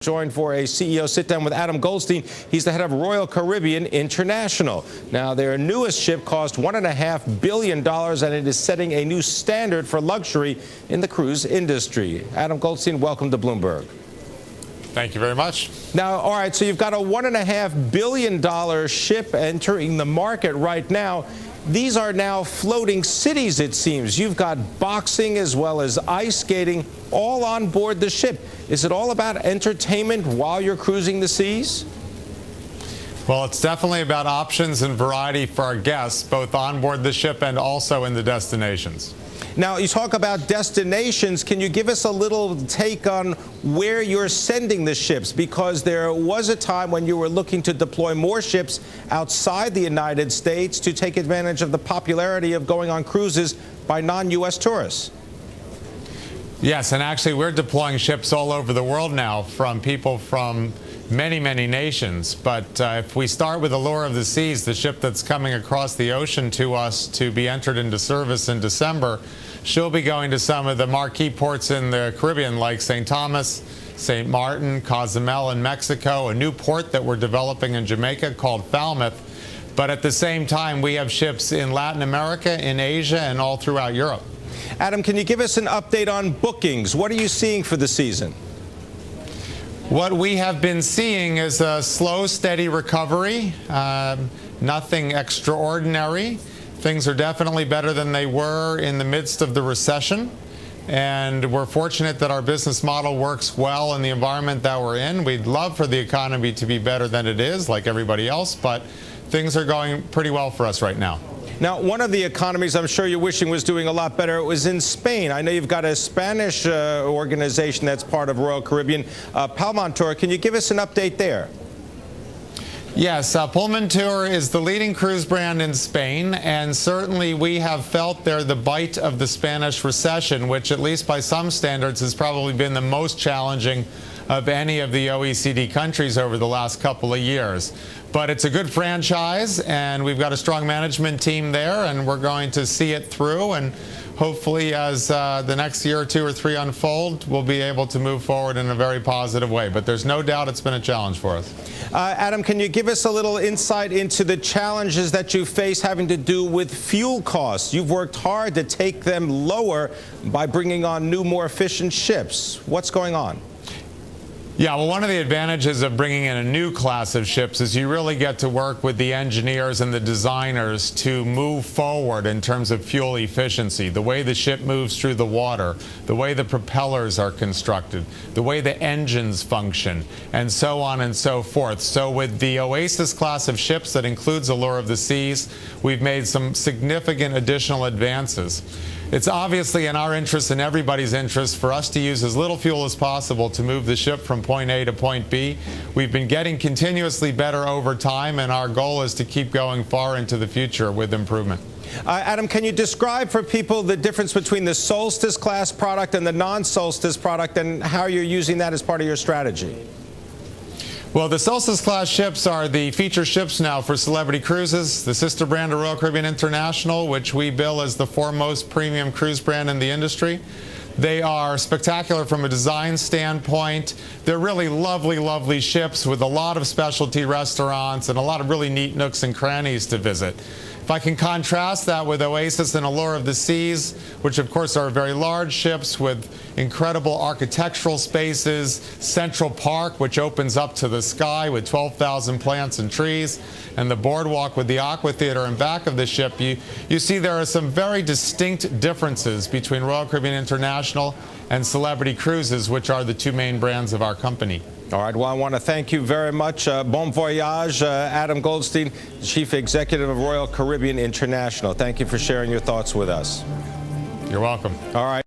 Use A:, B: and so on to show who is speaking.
A: joined for a CEO sit-down with Adam Goldstein. He's the head of Royal Caribbean International. Now, their newest ship cost $1.5 billion, and it is setting a new standard for luxury in the cruise industry. Adam Goldstein, welcome to Bloomberg.
B: Thank you very much.
A: Now, all right, so you've got a $1.5 billion ship entering the market right now. These are now floating cities, it seems. You've got boxing as well as ice skating all on board the ship. Is it all about entertainment while you're cruising the seas?
B: Well, it's definitely about options and variety for our guests, both on board the ship and also in the destinations.
A: Now, you talk about destinations. Can you give us a little take on where you're sending the ships? Because there was a time when you were looking to deploy more ships outside the United States to take advantage of the popularity of going on cruises by non-U.S. tourists.
B: Yes, and actually we're deploying ships all over the world now from people from many, many nations. But if we start with Allure of the Seas, the ship that's coming across the ocean to us to be entered into service in December, she'll be going to some of the marquee ports in the Caribbean like St. Thomas, St. Martin, Cozumel in Mexico, a new port that we're developing in Jamaica called Falmouth. But at the same time, we have ships in Latin America, in Asia, and all throughout Europe.
A: Adam, can you give us an update on bookings? What are you seeing for the season?
B: What we have been seeing is a slow, steady recovery, nothing extraordinary. Things are definitely better than they were in the midst of the recession, and we're fortunate that our business model works well in the environment that we're in. We'd love for the economy to be better than it is, like everybody else, but things are going pretty well for us right now.
A: Now, one of the economies I'm sure you're wishing was doing a lot better, it was in Spain. I know you've got a Spanish organization that's part of Royal Caribbean, Palmantur. Can you give us an update there?
B: Yes, Palmantur is the leading cruise brand in Spain, and certainly we have felt there the bite of the Spanish recession, which at least by some standards has probably been the most challenging of any of the OECD countries over the last couple of years. But it's a good franchise, and we've got a strong management team there, and we're going to see it through. And hopefully, as the next year or two or three unfold, we'll be able to move forward in a very positive way. But there's no doubt it's been a challenge for us.
A: Adam, can you give us a little insight into the challenges that you face having to do with fuel costs? You've worked hard to take them lower by bringing on new, more efficient ships. What's going on?
B: Yeah, well, one of the advantages of bringing in a new class of ships is you really get to work with the engineers and the designers to move forward in terms of fuel efficiency, the way the ship moves through the water, the way the propellers are constructed, the way the engines function, and so on and so forth. So with the Oasis class of ships that includes Allure of the Seas, we've made some significant additional advances. It's obviously in our interest and everybody's interest for us to use as little fuel as possible to move the ship from point A to point B. We've been getting continuously better over time, and our goal is to keep going far into the future with improvement.
A: Adam, can you describe for people the difference between the Solstice class product and the non-Solstice product, and how you're using that as part of your strategy?
B: Well, the Solstice class ships are the feature ships now for Celebrity Cruises, the sister brand of Royal Caribbean International, which we bill as the foremost premium cruise brand in the industry. They are spectacular from a design standpoint. They're really lovely, lovely ships with a lot of specialty restaurants and a lot of really neat nooks and crannies to visit. If I can contrast that with Oasis and Allure of the Seas, which of course are very large ships with incredible architectural spaces, Central Park, which opens up to the sky with 12,000 plants and trees, and the boardwalk with the aqua theater in back of the ship, you see there are some very distinct differences between Royal Caribbean International and Celebrity Cruises, which are the two main brands of our company.
A: All right, well, I want to thank you very much. Bon voyage, Adam Goldstein, Chief Executive of Royal Caribbean International. Thank you for sharing your thoughts with us.
B: You're welcome.
A: All right.